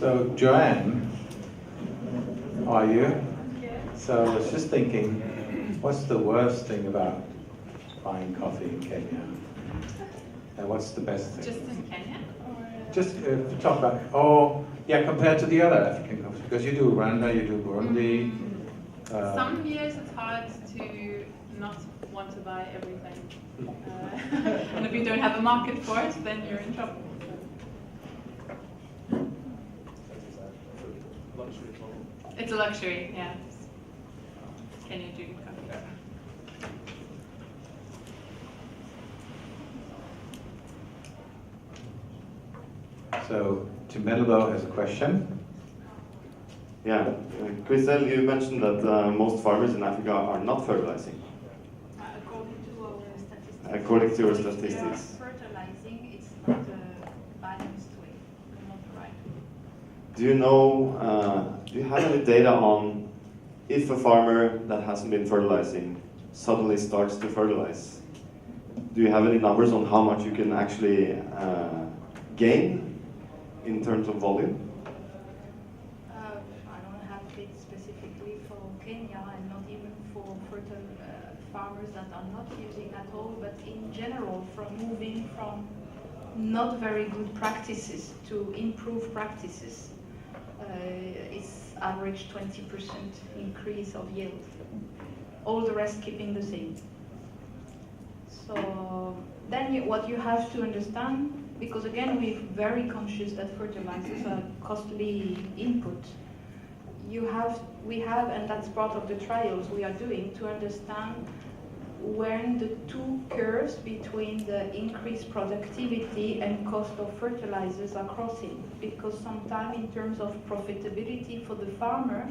So, Joanne, how are you? Good. So I was just thinking, what's the worst thing about buying coffee in Kenya? And what's the best thing? Just in Kenya? Or Just to talk about, compared to the other African coffees, because you do Rwanda, you do Burundi. some years it's hard to not want to buy everything. And if you don't have a market for it, then you're in trouble. It's a luxury, yeah. Kenya do coffee. So, Tim Medelbo has a question. Yeah, Chrystel, you mentioned that most farmers in Africa are not fertilizing. According to our statistics. According to your If they are statistics. fertilizing, it's not a balanced way, not the right way. Do you know, do you have any data on if a farmer that hasn't been fertilizing suddenly starts to fertilize? Do you have any numbers on how much you can actually gain in terms of volume? I don't have it specifically for Kenya and not even for farmers that are not using at all, but in general, from moving from not very good practices to improved practices, it's average 20% increase of yield. All the rest keeping the same. So then what you have to understand, because again we're very conscious that fertilizers are costly input. We have, and that's part of the trials we are doing, to understand when the two curves between the increased productivity and cost of fertilizers are crossing. Because sometimes in terms of profitability for the farmer,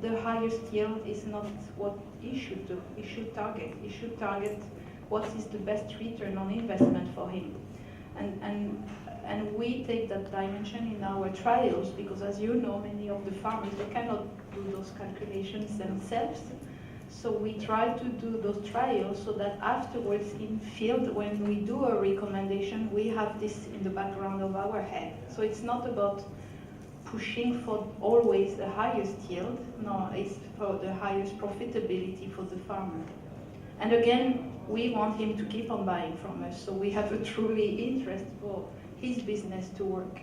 the highest yield is not what he should do. He should target what is the best return on investment for him. And we take that dimension in our trials because, as you know, many of the farmers, they cannot do those calculations themselves. So we try to do those trials so that afterwards in field, when we do a recommendation, we have this in the background of our head. So it's not about pushing for always the highest yield. No, it's for the highest profitability for the farmer. And again, we want him to keep on buying from us. So we have a truly interest for his business to work.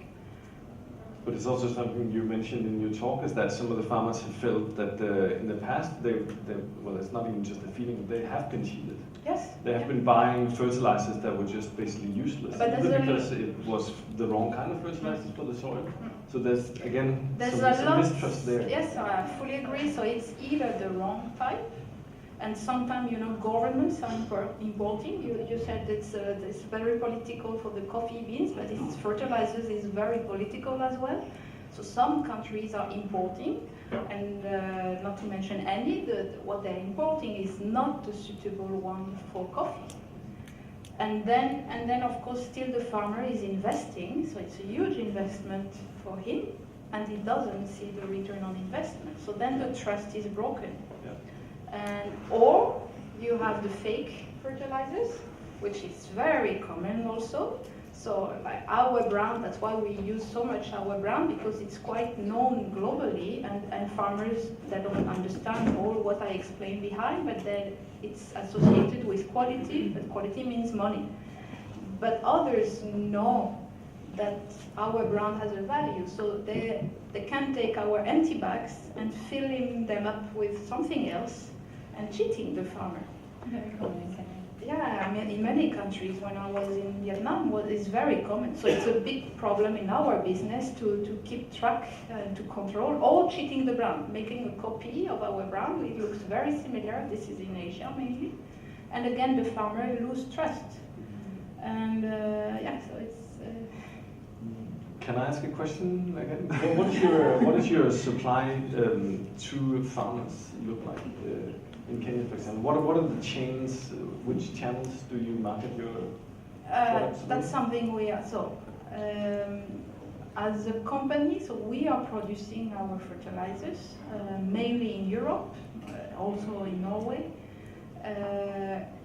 But it's also something you mentioned in your talk, is that some of the farmers have felt that in the past, well, it's not even just a feeling, they have been cheated. Yes. They have been buying fertilizers that were just basically useless, But because it was the wrong kind of fertilizers for the soil. So there's, again, There's some mistrust there. Yes, I fully agree. So it's either the wrong type, and sometimes, governments are importing. You said it's very political for the coffee beans, but it's fertilizers is very political as well. So some countries are importing, and not to mention what they're importing is not the suitable one for coffee. And then of course still the farmer is investing, so it's a huge investment for him, and he doesn't see the return on investment. So then the trust is broken. Yeah. Or you have the fake fertilizers, which is very common also. So like our brand, that's why we use so much our brand, because it's quite known globally, and farmers, they don't understand all what I explained behind, but then it's associated with quality, but quality means money. But others know that our brand has a value, so they can take our empty bags and filling them up with something else and cheating the farmer. Very common in Kenya. Yeah, I mean, in many countries, when I was in Vietnam, it's very common. So it's a big problem in our business to keep track, to control, or cheating the brand, making a copy of our brand. It looks very similar. This is in Asia mainly. And again, the farmer loses trust. And so it's... Can I ask a question again? What is your supply to farmers look like in Kenya, for example? What are the chains? Which channels do you market your products? That's something we are. So, as a company, so we are producing our fertilizers mainly in Europe, also in Norway.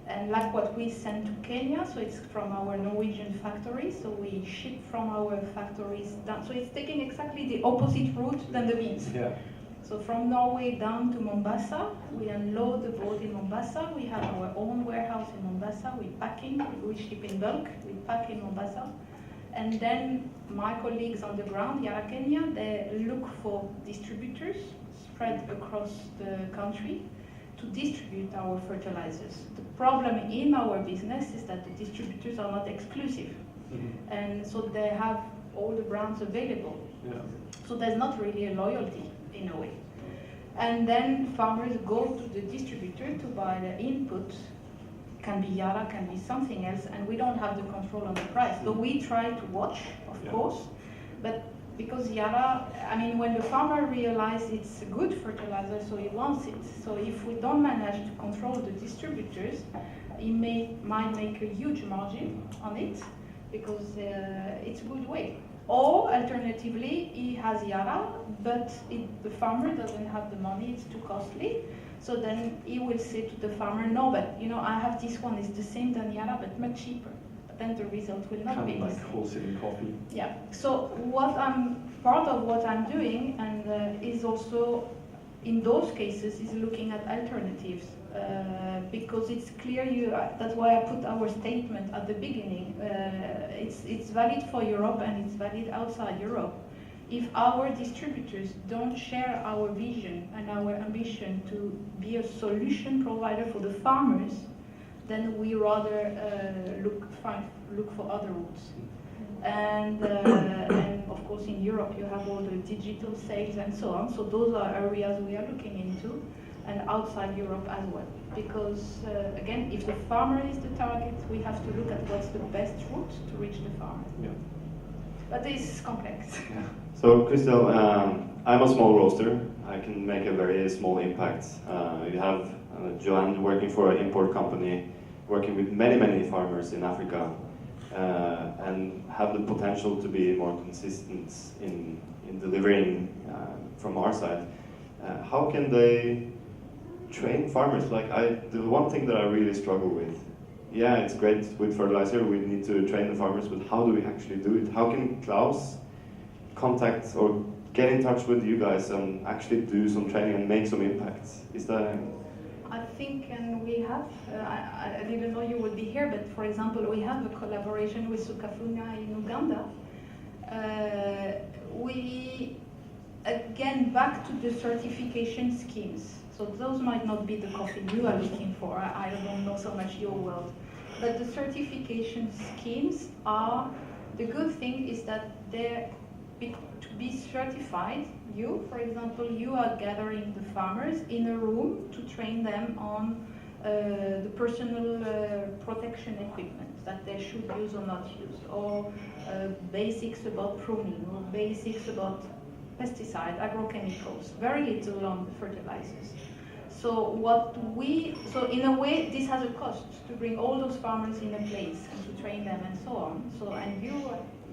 And like what we send to Kenya, so it's from our Norwegian factories, so we ship from our factories down. So it's taking exactly the opposite route than the beans. Yeah. So from Norway down to Mombasa, we unload the boat in Mombasa. We have our own warehouse in Mombasa. We packing, we ship in bulk, we pack in Mombasa. And then my colleagues on the ground here in Kenya, they look for distributors spread across the country to distribute our fertilizers. The problem in our business is that the distributors are not exclusive. Mm-hmm. And so they have all the brands available. Yeah. So there's not really a loyalty in a way. And then farmers go to the distributor to buy the input, can be Yara, can be something else, and we don't have the control on the price. So we try to watch, of course, but because Yara, I mean, when the farmer realizes it's a good fertilizer, so he wants it. So if we don't manage to control the distributors, he might make a huge margin on it because it's a good way. Or alternatively, he has Yara, but the farmer doesn't have the money, it's too costly. So then he will say to the farmer, no, but you know, I have this one, it's the same than Yara, but much cheaper. But then the result will not be Kind of the like same. wholesaling coffee. Yeah. So part of what I'm doing, and is also in those cases, is looking at alternatives because it's clear. That's why I put our statement at the beginning. It's valid for Europe and it's valid outside Europe. If our distributors don't share our vision and our ambition to be a solution provider for the farmers, then we rather look for other routes. And of course in Europe you have all the digital sales and so on, so those are areas we are looking into, and outside Europe as well. Because again, if the farmer is the target, we have to look at what's the best route to reach the farmer. Yeah. But this is complex. Yeah. So, Chrystel, I'm a small roaster. I can make a very small impact. You have Joanne working for an import company, working with many farmers in Africa, and have the potential to be more consistent in delivering from our side. How can they train farmers? Like the one thing that I really struggle with, yeah, it's great with fertilizer, we need to train the farmers, but how do we actually do it? How can Klaus contact or get in touch with you guys and actually do some training and make some impact? Is that... I think, and we have, I didn't know you would be here, but for example, we have a collaboration with Sukafuna in Uganda. We, again, back to the certification schemes. So those might not be the coffee you are looking for. I don't know so much your world. But the certification schemes are, the good thing is that they're, to be certified, you, for example, you are gathering the farmers in a room to train them on the personal protection equipment that they should use or not use, or basics about pruning, or basics about pesticide, agrochemicals, very little on the fertilizers. So so in a way, this has a cost to bring all those farmers in a place and to train them and so on. So, and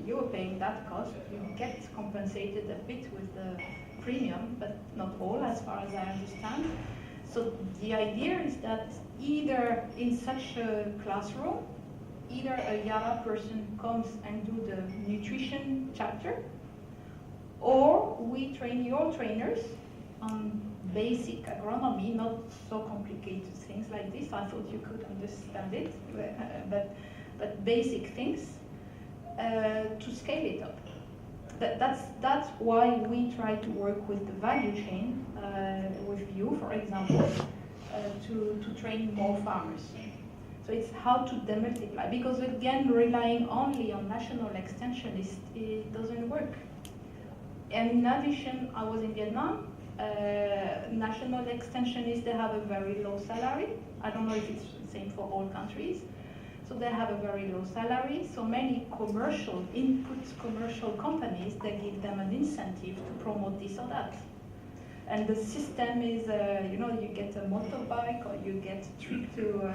you're paying that cost. You get compensated a bit with the premium, but not all, as far as I understand. So the idea is that either in such a classroom, either a Yara person comes and do the nutrition chapter, or we train your trainers on basic agronomy, not so complicated things like this. I thought you could understand it, but basic things to scale it up. That's why we try to work with the value chain, with you, for example, to train more farmers. So it's how to demultiply, because again, relying only on national extensionists, it doesn't work. And in addition, I was in Vietnam. National extensionists, they have a very low salary. I don't know if it's the same for all countries. So they have a very low salary. So many commercial companies, they give them an incentive to promote this or that. And the system is, you get a motorbike or you get a trip to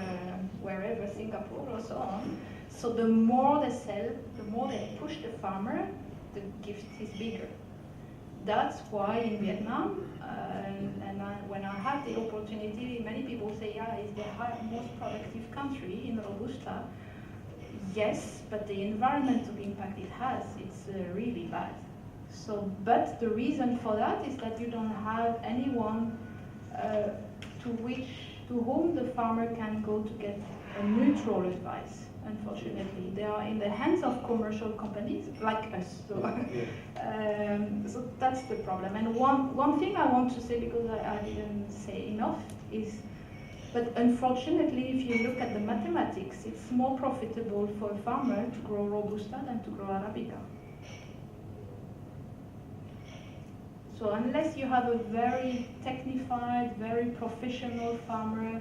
wherever, Singapore or so on. So the more they sell, the more they push the farmer, the gift is bigger. that's why in Vietnam, when I had the opportunity, many people say, yeah, it's the most productive country in Robusta. Yes, but the environmental impact it has, it's really bad. So, but the reason for that is that you don't have anyone to whom the farmer can go to get a neutral advice. Unfortunately, they are in the hands of commercial companies like us. So, so that's the problem. And one thing I want to say, because I didn't say enough, is, but unfortunately, if you look at the mathematics, it's more profitable for a farmer to grow Robusta than to grow Arabica. So unless you have a very technified, very professional farmer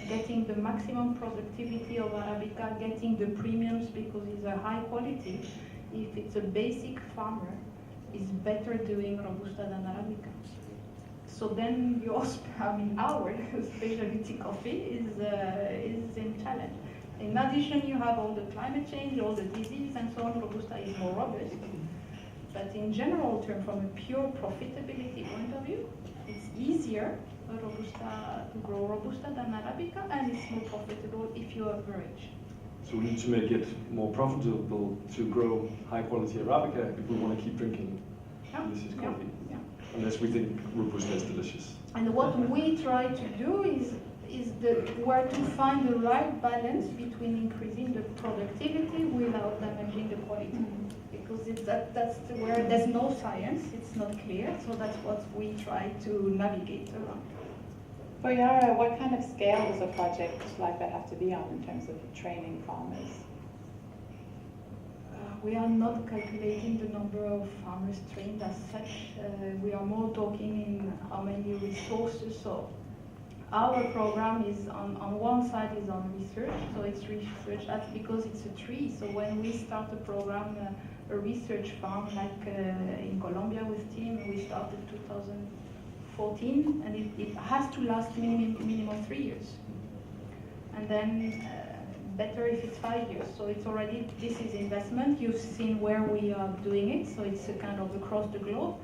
getting the maximum productivity of Arabica, getting the premiums because it's a high quality, if it's a basic farmer, it's better doing Robusta than Arabica. So then our specialty coffee is in challenge. In addition, you have all the climate change, all the disease and so on. Robusta is more robust. But in general term, from a pure profitability point of view, it's easier to grow Robusta than Arabica, and it's more profitable if you average. So we need to make it more profitable to grow high quality Arabica if we want to keep drinking delicious coffee. Yeah. Unless we think Robusta is delicious. And what we try to do is where to find the right balance between increasing the productivity without damaging the quality. Because that's where there's no science, it's not clear, so that's what we try to navigate around. For Yara, what kind of scale does a project like that have to be on in terms of training farmers? We are not calculating the number of farmers trained as such. We are more talking in how many resources. So our program is on one side is on research, so it's research. That's because it's a tree. So when we start a program, a research farm like in Colombia with team, we started 2014, and it has to last minimum 3 years. And then better if it's 5 years. So it's already, this is investment. You've seen where we are doing it, so it's a kind of across the globe.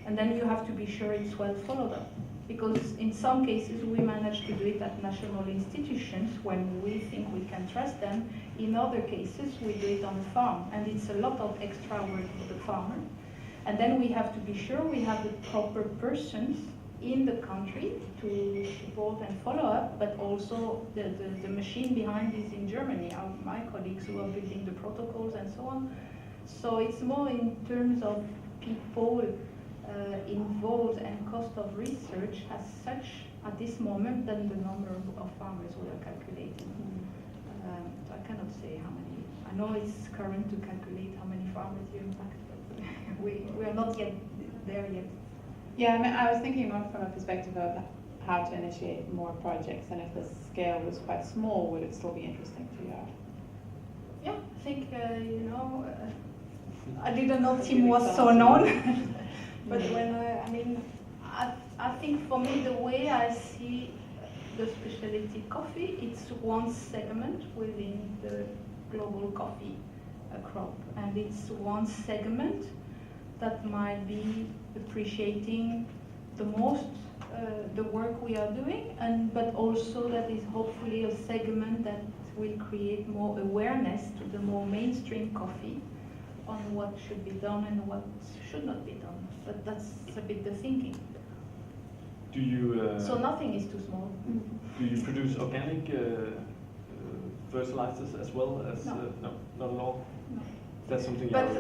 And then you have to be sure it's well followed up. Because in some cases we manage to do it at national institutions when we think we can trust them. In other cases we do it on the farm, and it's a lot of extra work for the farmer. And then we have to be sure we have the proper persons in the country to support and follow up, but also the machine behind is in Germany, my colleagues who are building the protocols and so on. So it's more in terms of people involved and cost of research as such at this moment than the number of farmers we are calculating. So I cannot say how many. I know it's current to calculate how many farmers you impact, but we are not yet there yet. Yeah, I mean, I was thinking more from a perspective of how to initiate more projects, and if the scale was quite small, would it still be interesting to you? Yeah, I think, I didn't know Tim was so known. But when I think for me, the way I see the specialty coffee, it's one segment within the global coffee crop. And it's one segment that might be appreciating the most the work we are doing, but also that is hopefully a segment that will create more awareness to the more mainstream coffee on what should be done and what should not be done. But that's a bit the thinking. Do you? So nothing is too small. Do you produce organic fertilizers as well as? No. No, not at all. No. That's something. But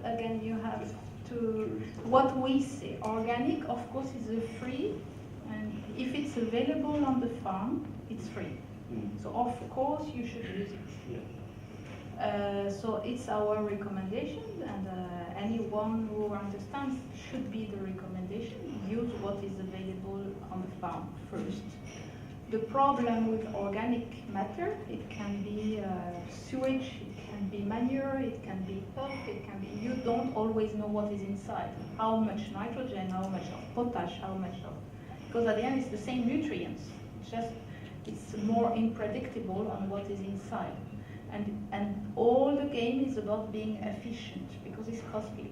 again, you have to. What we say, organic, of course, is a free, and if it's available on the farm, it's free. So of course you should use it. Yeah. So it's our recommendation, and anyone who understands should be the recommendation. Use what is available on the farm first. The problem with organic matter, it can be sewage, it can be manure, it can be pulp, it can be. You don't always know what is inside. How much nitrogen, how much of potash, how much of. Because at the end it's the same nutrients. It's more unpredictable on what is inside. And all the game is about being efficient because it's costly.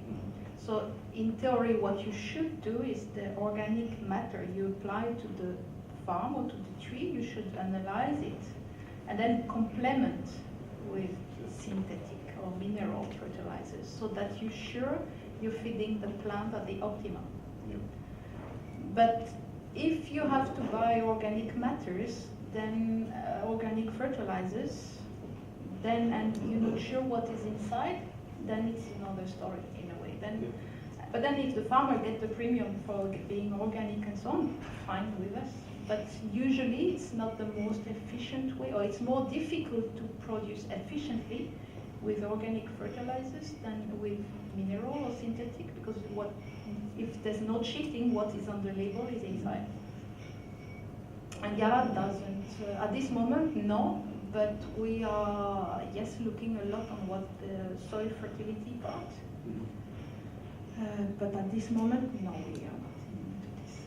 So in theory, what you should do is the organic matter you apply to the farm or to the tree, you should analyze it and then complement with synthetic or mineral fertilizers so that you're sure you're feeding the plant at the optimum. Yeah. But if you have to buy organic matters, then organic fertilizers, then and you're not sure what is inside, then it's another story in a way. Then, but then if the farmer gets the premium for being organic and so on, fine with us. But usually it's not the most efficient way, or it's more difficult to produce efficiently with organic fertilizers than with mineral or synthetic, because if there's no cheating, what is on the label is inside. And Yara doesn't, at this moment, no, but we are, yes, looking a lot on what the soil fertility part. But at this moment, no, we are not into this.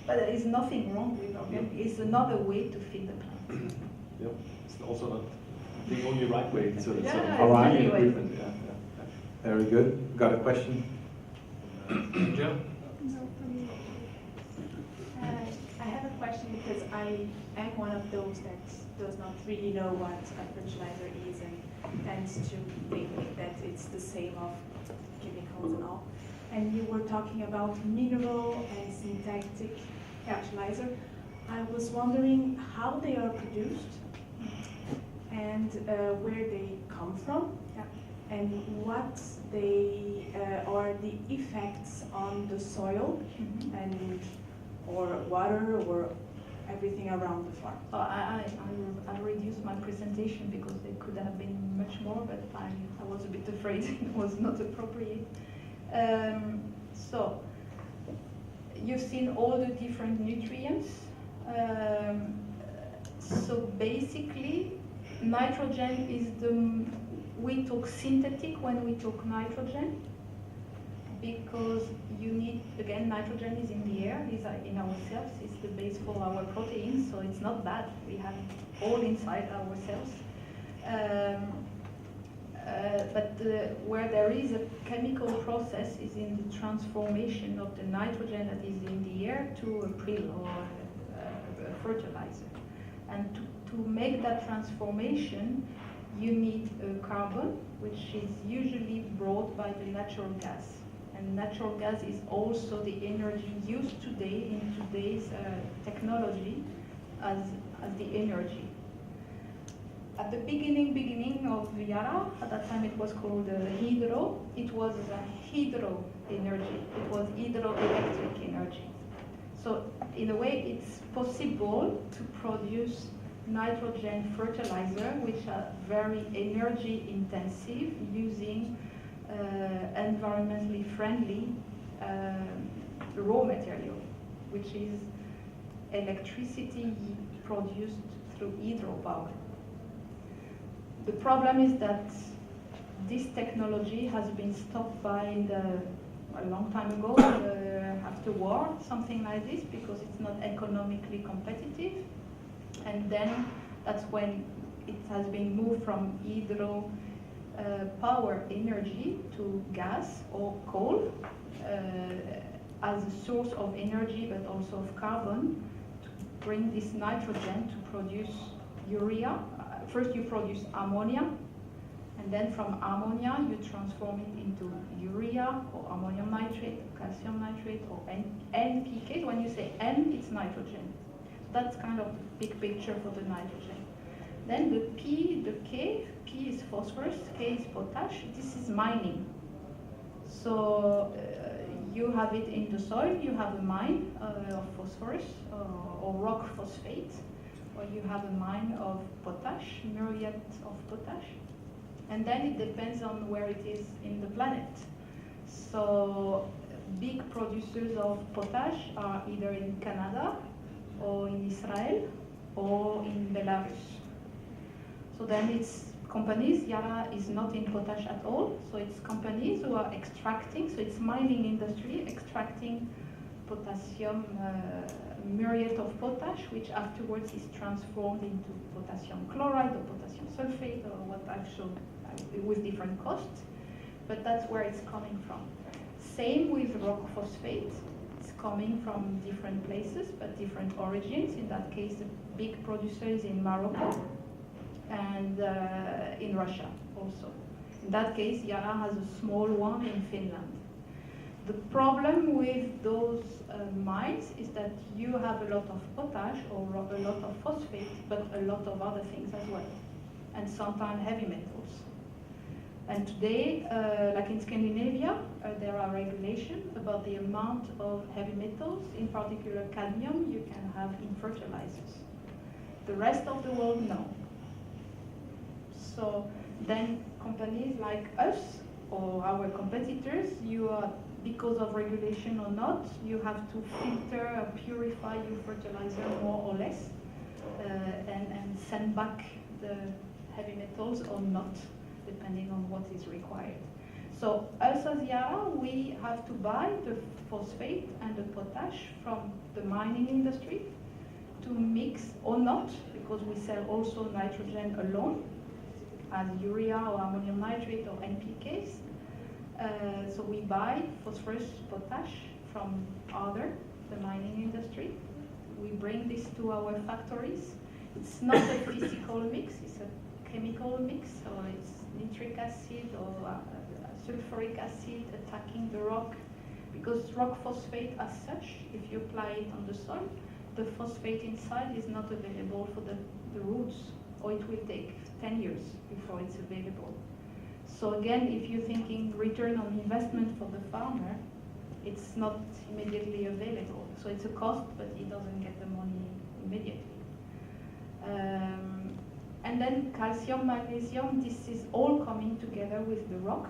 But there is nothing wrong with organic. It's another way to feed the plant. Yeah, it's also not the only right way to sort of All right. improvement. Yeah. Very good. Got a question? Joe? No, for me. I have a question because I am one of those that does not really know what a fertilizer is and tends to think that it's the same of chemicals and all. And you were talking about mineral and synthetic fertilizer. I was wondering how they are produced and where they come from. And what they are the effects on the soil and or water or everything around the farm. I reduced my presentation because there could have been much more, but I was a bit afraid it was not appropriate. So you've seen all the different nutrients. So basically, nitrogen is we talk synthetic when we talk nitrogen, because you need, again, nitrogen is in the air, is in our cells, it's the base for our proteins, so it's not bad. We have all inside our cells. But where there is a chemical process is in the transformation of the nitrogen that is in the air to a prill or a fertilizer. And to make that transformation, you need a carbon, which is usually brought by the natural gas. And natural gas is also the energy used today in today's technology as the energy. At the beginning of Yara, at that time it was called hydro, it was hydro energy, it was hydroelectric energy. So in a way it's possible to produce nitrogen fertilizer, which are very energy intensive, using environmentally friendly raw material, which is electricity produced through hydropower. The problem is that this technology has been stopped by a long time ago, after war, something like this, because it's not economically competitive. And then that's when it has been moved from hydro power energy to gas or coal as a source of energy, but also of carbon, to bring this nitrogen to produce urea. First you produce ammonia, and then from ammonia you transform it into urea or ammonium nitrate, calcium nitrate, or NPK. When you say N, it's nitrogen. That's kind of the big picture for the nitrogen. Then the P, the K, P is phosphorus, K is potash. This is mining. So you have it in the soil, you have a mine of phosphorus or rock phosphate, or you have a mine of potash, myriad of potash. And then it depends on where it is in the planet. So big producers of potash are either in Canada, or in Israel, or in Belarus. So then it's companies, Yara is not in potash at all, so it's companies who are extracting, so it's mining industry, extracting potassium, myriad of potash, which afterwards is transformed into potassium chloride or potassium sulfate, or what I've shown with different costs. but that's where it's coming from. Same with rock phosphate. It's coming from different places, but different origins. In that case, the big producer is in Morocco and in Russia also. In that case, Yara has a small one in Finland. The problem with those mines is that you have a lot of potash or a lot of phosphate, but a lot of other things as well, and sometimes heavy metals. And today, like in Scandinavia, there are regulations about the amount of heavy metals, in particular cadmium, you can have in fertilizers. The rest of the world, no. So then companies like us or our competitors, you are, because of regulation or not, you have to filter or purify your fertilizer more or less and send back the heavy metals or not, depending on what is required. So us as Yara, we have to buy the phosphate and the potash from the mining industry to mix or not, because we sell also nitrogen alone as urea or ammonium nitrate or NPKs. So we buy phosphorus, potash from the mining industry. We bring this to our factories. It's not a physical mix, it's a chemical mix, or it's nitric acid or sulfuric acid attacking the rock. Because rock phosphate as such, if you apply it on the soil, the phosphate inside is not available for the roots, or it will take 10 years before it's available. So again, if you're thinking return on investment for the farmer, it's not immediately available. So it's a cost, but he doesn't get the money immediately. And then calcium, magnesium, this is all coming together with the rock,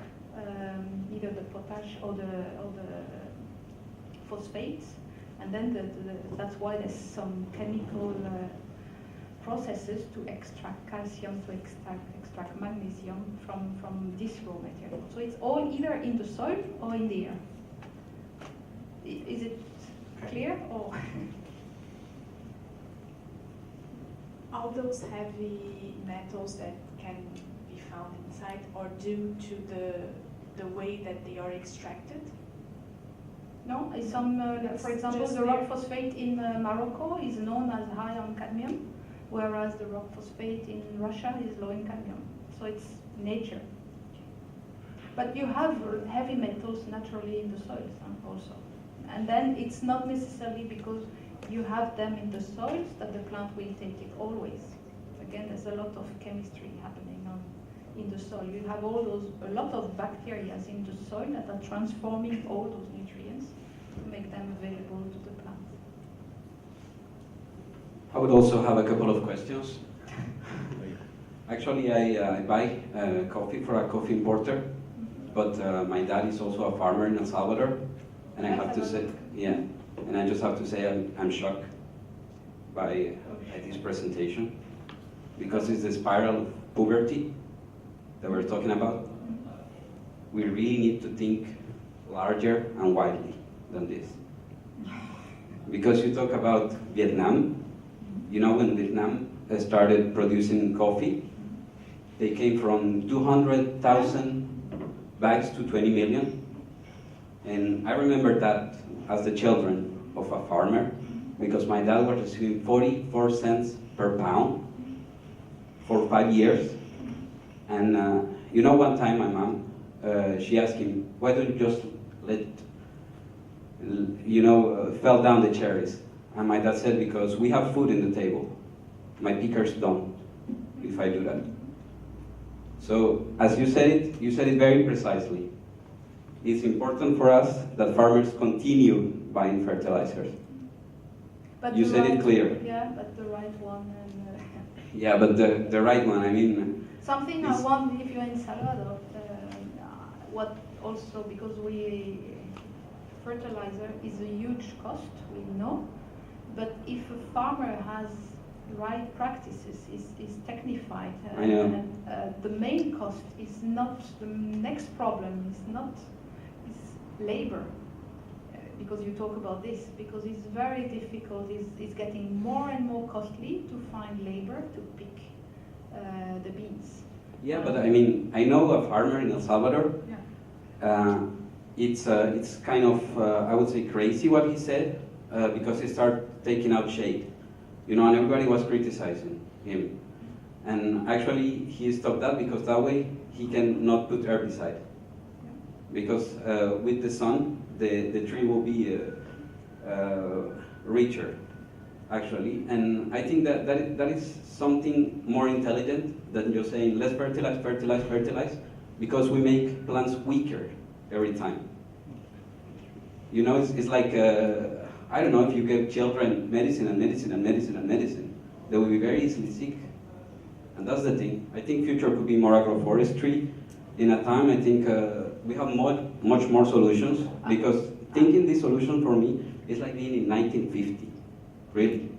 either the potash or the phosphates. And then that's why there's some chemical processes to extract calcium, to extract magnesium from this raw material. So it's all either in the soil or in the air. Is it clear? Or all those heavy metals that can be found inside are due to the way that they are extracted? no, some, for example, the rock phosphate in Morocco is known as high on cadmium, whereas the rock phosphate in Russia is low in cadmium. So it's nature. But you have heavy metals naturally in the soils also. And then it's not necessarily because you have them in the soils that the plant will take it always. Again, there's a lot of chemistry happening in the soil. You have a lot of bacteria in the soil that are transforming all those nutrients to make them available to the plant. I would also have a couple of questions. Actually, I buy coffee for a coffee importer, but my dad is also a farmer in El Salvador, and I have to say, yeah, and I just have to say I'm shocked by this presentation, because it's the spiral of poverty that we're talking about. We really need to think larger and widely than this. Because you talk about Vietnam, you know, when Vietnam started producing coffee, they came from 200,000 bags to 20 million. And I remember that as the children of a farmer, because my dad was receiving 44 cents per pound for 5 years. And you know, one time my mom, she asked him, why don't you just let, fell down the cherries? And my dad said, because we have food in the table. My pickers don't, if I do that. So, as you said it very precisely. It's important for us that farmers continue buying fertilizers. But you said it clear. Yeah, but the right one. And, yeah, but the right one, I mean... Something I want, if you're in Salvador, what also, because fertilizer is a huge cost, we know, but if a farmer has right practices, is technified, and the main cost is not, the next problem is labor, because you talk about this, because it's very difficult, it's getting more and more costly to find labor to pick the beans. Yeah, but I mean, I know a farmer in El Salvador, yeah. it's kind of, I would say, crazy what he said, because he started taking out shade, you know, and everybody was criticizing him. And actually, he stopped that because that way he can not put herbicide. Because with the sun, the tree will be richer, actually. And I think that is something more intelligent than just saying, let's fertilize, fertilize, fertilize, because we make plants weaker every time. You know, it's like, I don't know, if you give children medicine and medicine and medicine and medicine, they will be very easily sick. And that's the thing. I think future could be more agroforestry. In a time, I think we have much more solutions, because thinking this solution for me is like being in 1950, really.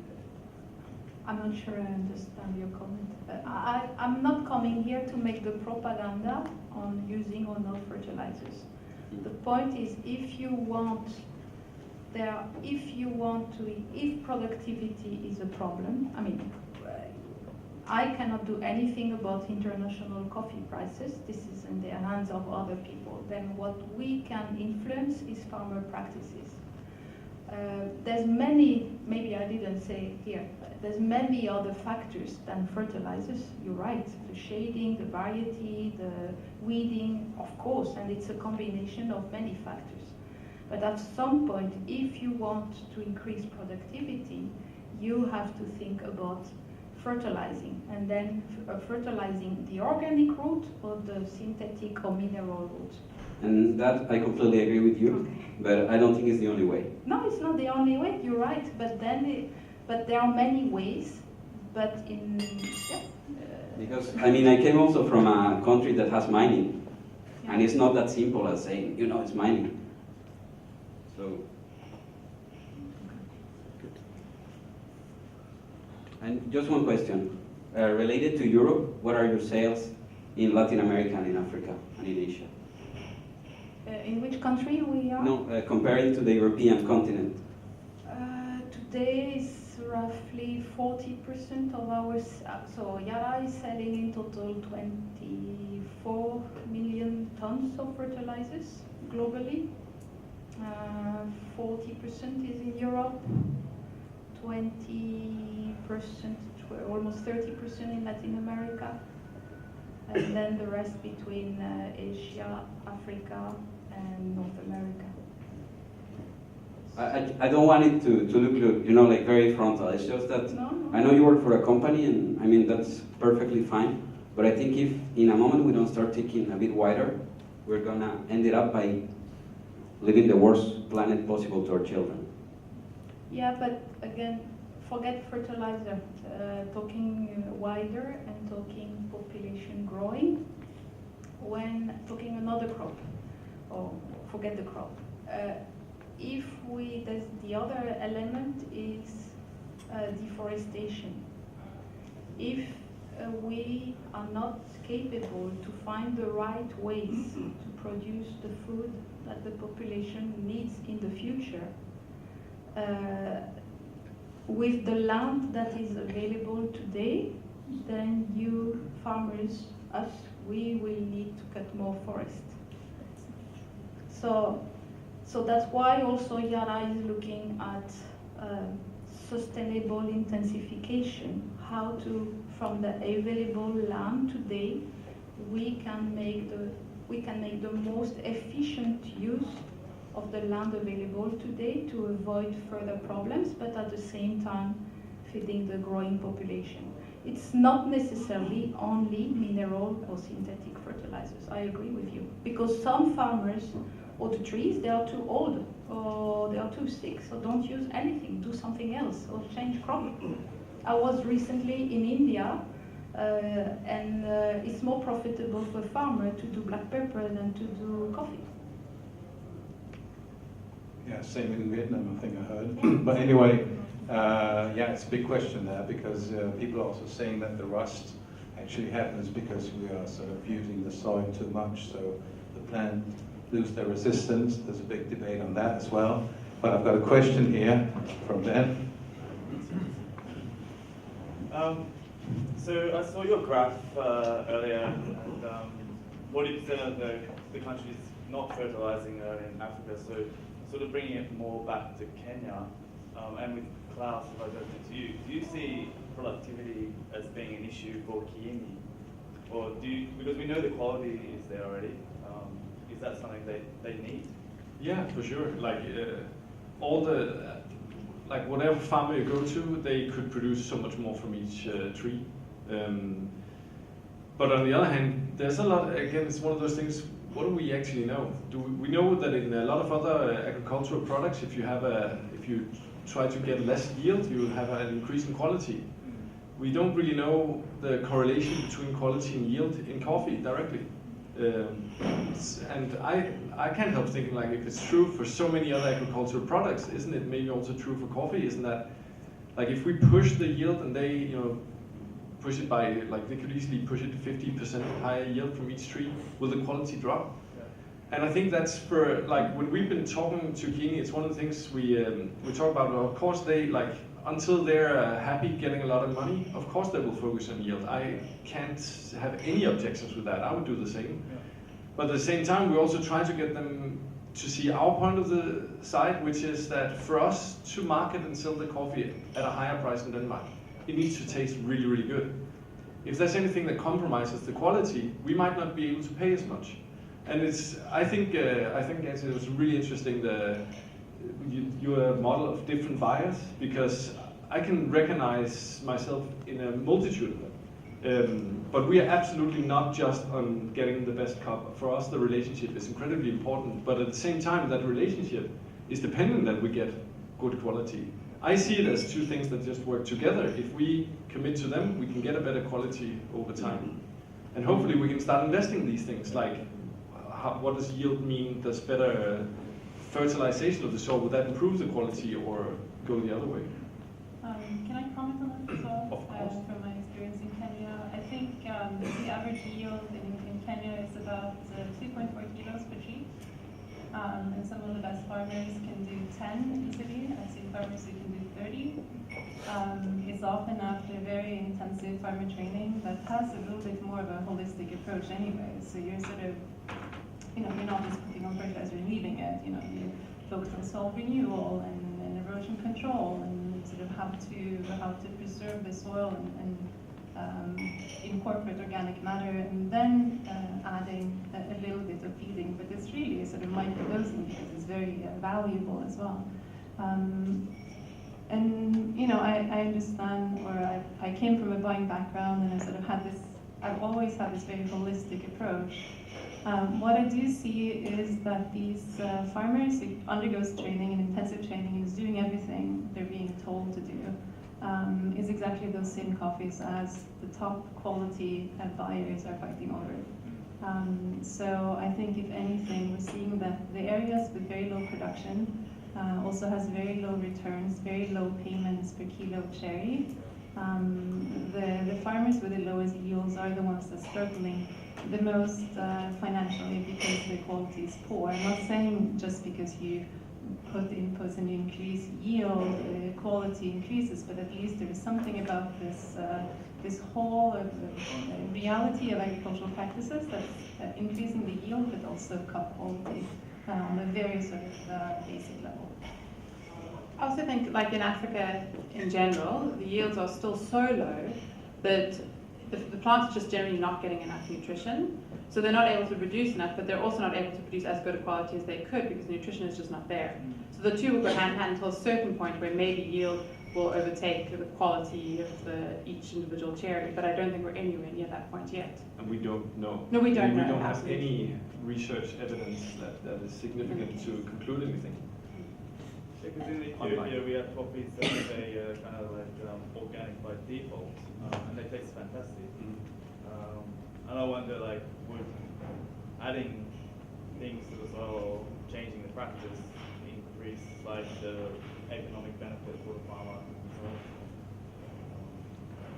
I'm not sure I understand your comment. I'm not coming here to make the propaganda on using or not fertilizers. The point is, if productivity is a problem, I mean, I cannot do anything about international coffee prices. This is in the hands of other people. Then what we can influence is farmer practices. There's many, maybe I didn't say here, there's many other factors than fertilizers. You're right, the shading, the variety, the weeding, of course, and it's a combination of many factors. But at some point, if you want to increase productivity, you have to think about fertilizing, and then fertilizing the organic route or the synthetic or mineral route. And that I completely agree with you, Okay. but I don't think it's the only way. No, it's not the only way, you're right, but there are many ways, but Because, I mean, I came also from a country that has mining, and it's not that simple as saying, you know, it's mining. So, and just one question. Related to Europe, what are your sales in Latin America and in Africa and in Asia? in which country we are? No, comparing to the European continent. Today is roughly 40% of our, so Yara is selling in total 24 million tons of fertilizers globally. 40% is in Europe, 20%, almost 30% in Latin America, and then the rest between Asia, Africa, and North America. I don't want it to look, you know, like very frontal. It's just that No. I know you work for a company, and I mean, that's perfectly fine. But I think if in a moment we don't start thinking a bit wider, we're gonna end it up by living the worst planet possible to our children. Yeah, but again, forget fertilizer. Talking wider and talking population growing. When talking another crop, or forget the crop. There's the other element is deforestation. If we are not capable to find the right ways to produce the food that the population needs in the future, with the land that is available today, then you farmers, us, we will need to cut more forest. So that's why also Yara is looking at sustainable intensification, how to, from the available land today, we can make the most efficient use of the land available today to avoid further problems, but at the same time feeding the growing population. It's not necessarily only mineral or synthetic fertilizers, I agree with you. Because some farmers, or the trees, they are too old, or they are too sick, so don't use anything, do something else, or change crop. I was recently in India, and it's more profitable for a farmer to do black pepper than to do coffee. Yeah, same in Vietnam, I think I heard. But anyway, yeah, it's a big question there, because people are also saying that the rust actually happens because we are sort of using the soil too much, so the plant lose their resistance. There's a big debate on that as well. But I've got a question here from Ben. So I saw your graph earlier, and 40% of the countries not fertilizing in Africa, so sort of bringing it more back to Kenya, and with Klaus, if I go to you, do you see productivity as being an issue for Kiini? Or do you, because we know the quality is there already, is that something they need? Yeah, for sure. Like all the, like whatever farmer you go to, they could produce so much more from each tree. But on the other hand, there's a lot, again, it's one of those things, what do we actually know? We know that in a lot of other agricultural products, if you try to get less yield, you have an increase in quality. We don't really know the correlation between quality and yield in coffee directly. And I can't help thinking, like, if it's true for so many other agricultural products, isn't it maybe also true for coffee? Isn't that, like, if we push the yield and they, you know, push it by, like, they could easily push it 50% higher yield from each tree, will the quality drop? Yeah. And I think that's for, like, when we've been talking to Kiini, it's one of the things we talk about. Of course, they, like, until they're happy getting a lot of money, of course they will focus on yield. I can't have any objections with that. I would do the same. Yeah. But at the same time, we also try to get them to see our point of the side, which is that for us to market and sell the coffee at a higher price in Denmark, it needs to taste really, really good. If there's anything that compromises the quality, we might not be able to pay as much. And it's, I think actually it was really interesting your model of different buyers, because I can recognize myself in a multitude of them. But we are absolutely not just on getting the best cup. For us, the relationship is incredibly important, but at the same time, that relationship is dependent that we get good quality. I see it as two things that just work together. If we commit to them, we can get a better quality over time. And hopefully we can start investing in these things, like what does yield mean? Does better fertilization of the soil, would that improve the quality or go the other way? Can I comment on that as well? From my experience in Kenya, I think the average yield in Kenya is about 2.4 kilos per tree. And some of the best farmers can do 10 easily. I've seen farmers who can do 30. It's often after very intensive farmer training that has a little bit more of a holistic approach anyway. So you're sort of, you know, you're not just putting on fertilizer and leaving it. You know, you focus on soil renewal and erosion control, and sort of how to preserve the soil and incorporate organic matter, and then adding a little bit of feeding. But it's really a sort of microdosing because it's very valuable as well. And you know, I understand, or I came from a buying background, and I sort of had this. I've always had this very holistic approach. What I do see is that these farmers who undergoes training and intensive training and is doing everything they're being told to do is exactly those same coffees as the top quality buyers are fighting over. So I think if anything, we're seeing that the areas with very low production also has very low returns, very low payments per kilo of cherry. The farmers with the lowest yields are the ones that are struggling the most financially because the quality is poor. I'm not saying just because you put inputs and you increase yield, quality increases, but at least there is something about this this whole reality of agricultural practices that's increasing the yield, but also cup quality on a very sort of basic level. I also think, like in Africa in general, the yields are still so low that the plants are just generally not getting enough nutrition. So they're not able to produce enough, but they're also not able to produce as good a quality as they could because the nutrition is just not there. So the two will go hand in hand until a certain point where maybe yield will overtake the quality of each individual cherry, but I don't think we're anywhere near that point yet. And we don't know. No, we don't know. We don't have any research evidence that is significant to conclude anything. Because in Ethiopia we have coffees that say kind of like organic by default, and they taste fantastic. And I wonder, like, would adding things to the soil or changing the practice increase like the economic benefit for the farmer?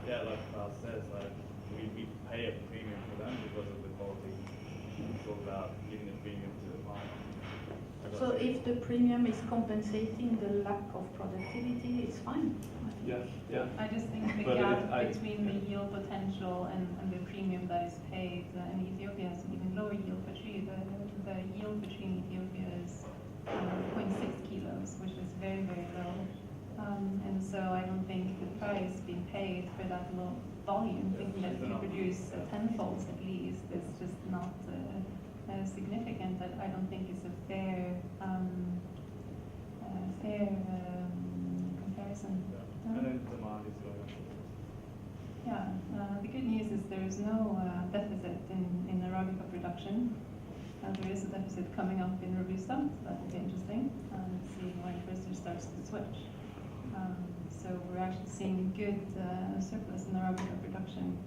Yeah, like Klaus says, like we pay a premium for them because of the quality. It's all about giving a premium to the farmer. So if the premium is compensating the lack of productivity, it's fine. Yeah, yeah. I just think the gap between the yield potential and the premium that is paid in Ethiopia has an even lower yield per tree. The the yield between Ethiopia is 0.6 kilos, which is very, very low. And so I don't think the price being paid for that low volume, thinking that if you produce tenfolds at least, is just not significant. That I don't think is a fair comparison. And then demand is going up. Yeah, the good news is there is no deficit in Arabica production. There is a deficit coming up in Robusta, so that will be interesting. Let's see when Chrystel starts to switch. So we're actually seeing good surplus in Arabica production.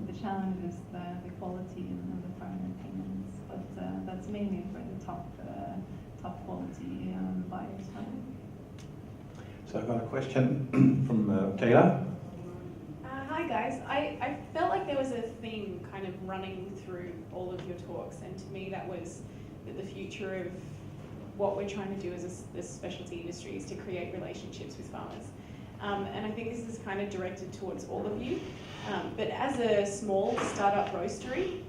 The challenge is the quality and the farmer payments, but that's mainly for the top quality buyers. So I've got a question from Kayla. Hi guys, I felt like there was a theme kind of running through all of your talks, and to me that was that the future of what we're trying to do as a specialty industry is to create relationships with farmers. And I think this is kind of directed towards all of you. But as a small startup roastery,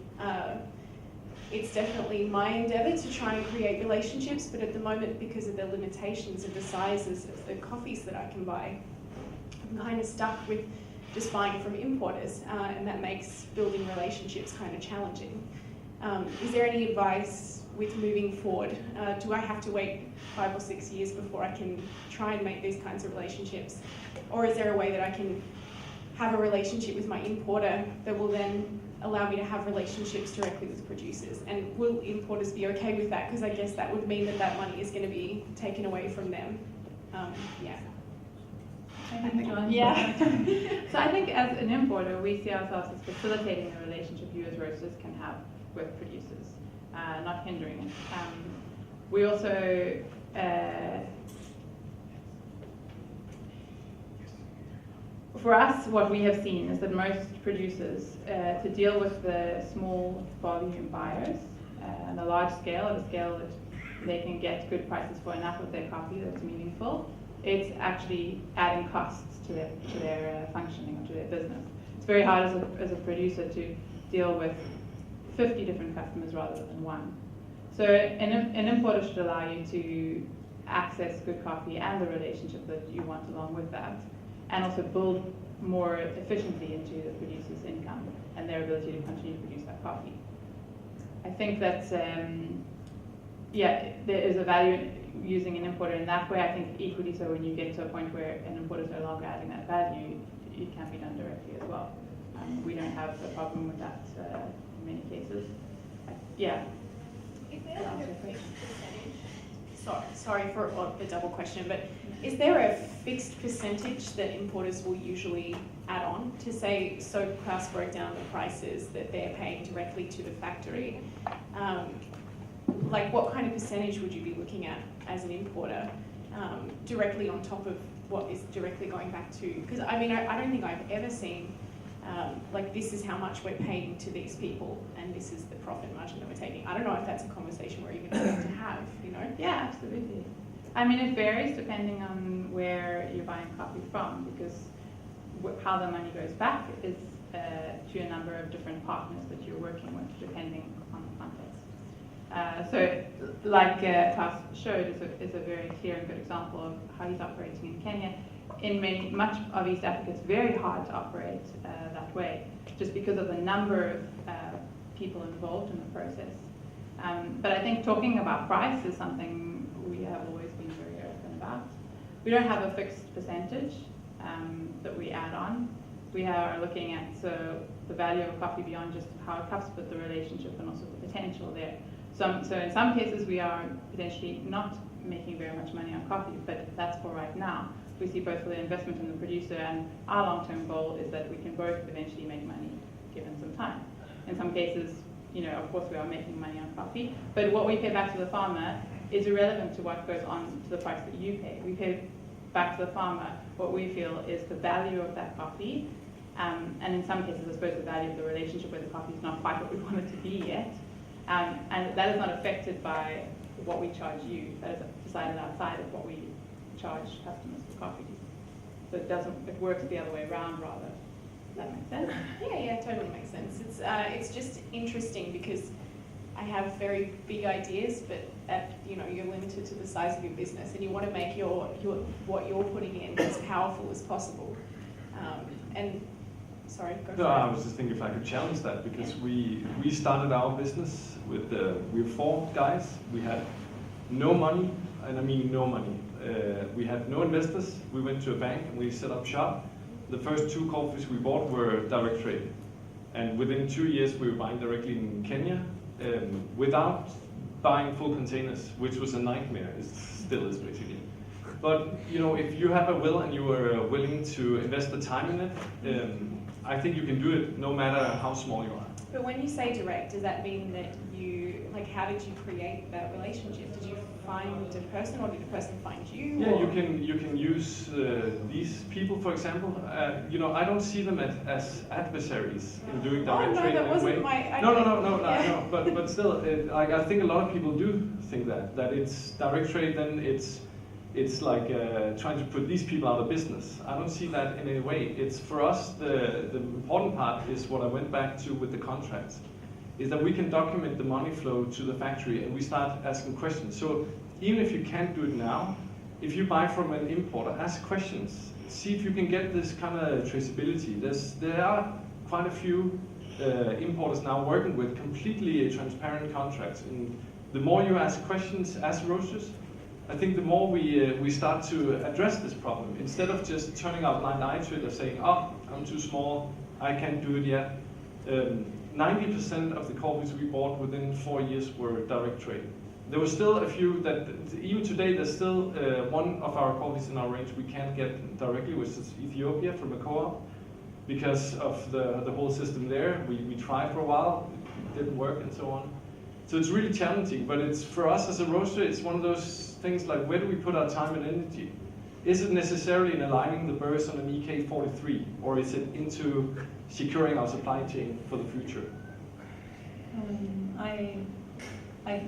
it's definitely my endeavour to try and create relationships, but at the moment, because of the limitations of the sizes of the coffees that I can buy, I'm kind of stuck with just buying from importers, and that makes building relationships kind of challenging. Is there any advice with moving forward? Do I have to wait 5 or 6 years before I can try and make these kinds of relationships? Or is there a way that I can have a relationship with my importer that will then allow me to have relationships directly with producers? And will importers be okay with that? Because I guess that would mean that that money is going to be taken away from them. Yeah. Yeah. So I think as an importer, we see ourselves as facilitating the relationship you as roasters can have with producers, not hindering it. We also for us, what we have seen is that most producers, to deal with the small volume buyers on a large scale, at a scale that they can get good prices for enough of their coffee that's meaningful, it's actually adding costs to their functioning or to their business. It's very hard as a producer to deal with 50 different customers rather than one. So an importer should allow you to access good coffee and the relationship that you want along with that, and also build more efficiently into the producer's income and their ability to continue to produce that coffee. I think that, yeah, there is a value in using an importer in that way. I think equally so when you get to a point where an importer is no longer adding that value, it can be done directly as well. We don't have a problem with that in many cases. Yeah. Is there like a fixed percentage? Sorry for the double question, but is there a fixed percentage that importers will usually add on to say, so Klaus broke down the prices that they're paying directly to the factory? Like what kind of percentage would you be looking at as an importer directly on top of what is directly going back to? Because I mean, I don't think I've ever seen like this is how much we're paying to these people and this is the profit margin that we're taking. I don't know if that's a conversation we're even going to have, you know? Yeah, absolutely. I mean, it varies depending on where you're buying coffee from, because how the money goes back is to a number of different partners that you're working with, depending on the context. So, like Klaus showed, is a very clear and good example of how he's operating in Kenya. In much of East Africa, it's very hard to operate that way, just because of the number of people involved in the process. But I think talking about price is something we have always been very open about. We don't have a fixed percentage that we add on. We are looking at the value of coffee beyond just how it cups, but the relationship and also the potential there. So in some cases, we are potentially not making very much money on coffee, but that's for right now. We see both for the investment in the producer, and our long-term goal is that we can both eventually make money given some time. In some cases, you know, of course we are making money on coffee, but what we pay back to the farmer is irrelevant to what goes on to the price that you pay. We pay back to the farmer what we feel is the value of that coffee, and in some cases, I suppose, the value of the relationship where the coffee is not quite what we want it to be yet. And that is not affected by what we charge you. That is decided outside of what we charge customers for coffee. So it works the other way around rather. Does that make sense? Yeah, totally makes sense. It's just interesting because I have very big ideas, but you're limited to the size of your business, and you want to make what you're putting in as powerful as possible. Sorry, go for it. I was just thinking if I could challenge that, because we started our business with we were 4 guys. We had no money, and I mean no money. We had no investors. We went to a bank and we set up shop. The first 2 coffees we bought were direct trade, and within 2 years we were buying directly in Kenya without buying full containers, which was a nightmare. It still is basically. But if you have a will and you are willing to invest the time in it, I think you can do it no matter how small you are. But when you say direct, does that mean that how did you create that relationship? Did you find a person, or did the person find you? Yeah, or? you can use these people, for example. I don't see them as adversaries in doing direct trade. That wasn't my idea. No. But still, I think a lot of people do think that it's direct trade. Then it's like trying to put these people out of business. I don't see that in any way. It's for us, the important part is what I went back to with the contracts, is that we can document the money flow to the factory and we start asking questions. So even if you can't do it now, if you buy from an importer, ask questions. See if you can get this kind of traceability. There are quite a few importers now working with completely transparent contracts. And the more you ask questions as roasters, I think the more we start to address this problem, instead of just turning our blind eye to it and saying, oh, I'm too small, I can't do it yet. 90% of the coffees we bought within 4 years were direct trade. There were still a few that, even today, there's still one of our coffees in our range we can't get directly, which is Ethiopia from a co-op, because of the whole system there. We tried for a while, it didn't work and so on. So it's really challenging, but it's for us as a roaster, it's one of those things like, where do we put our time and energy? Is it necessarily in aligning the burrs on an EK43, or is it into securing our supply chain for the future? I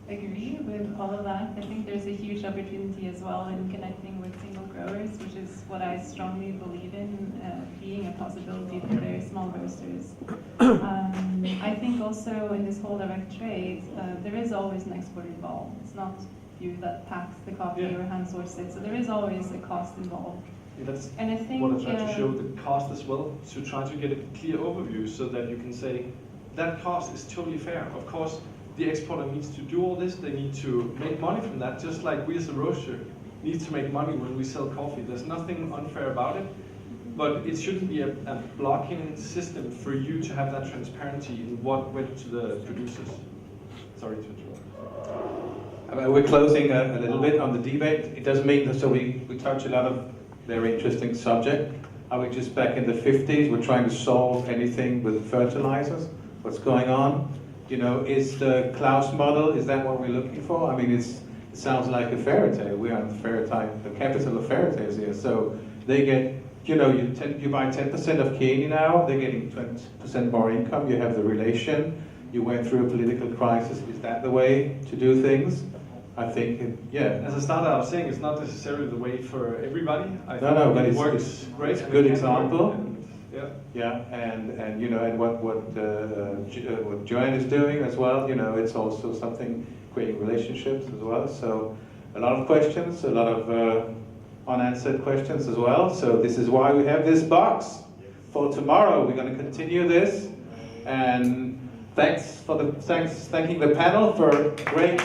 agree with all of that. I think there's a huge opportunity as well in connecting with single growers, which is what I strongly believe in being a possibility for very small roasters. I think also in this whole direct trade, there is always an export involved. It's not you that packs the coffee or hand source it, so there is always a cost involved. That's and I think what I try to show, the cost as well, to try to get a clear overview so that you can say that cost is totally fair. Of course, the exporter needs to do all this, they need to make money from that, just like we as a roaster need to make money when we sell coffee. There's nothing unfair about it, but it shouldn't be a blocking system for you to have that transparency in what went to the producers. Sorry to interrupt. We're closing a little bit on the debate. It doesn't mean that, so we touch a lot of very interesting subject. Are we just back in the 50s? We're trying to solve anything with fertilizers. What's going on? Is the Klaus model, is that what we're looking for? I mean, it sounds like a fairy tale. We are the capital of fairy tales here. So they get, you buy 10% of Kenya now, they're getting 20% more income. You have the relation. You went through a political crisis. Is that the way to do things? I think, As a starter, I was saying it's not necessarily the way for everybody. But it works great. It's a good example. And what Joanne is doing as well, it's also something, creating relationships as well. So a lot of questions, a lot of unanswered questions as well. So this is why we have this box. For tomorrow, we're going to continue this. And thanking the panel for great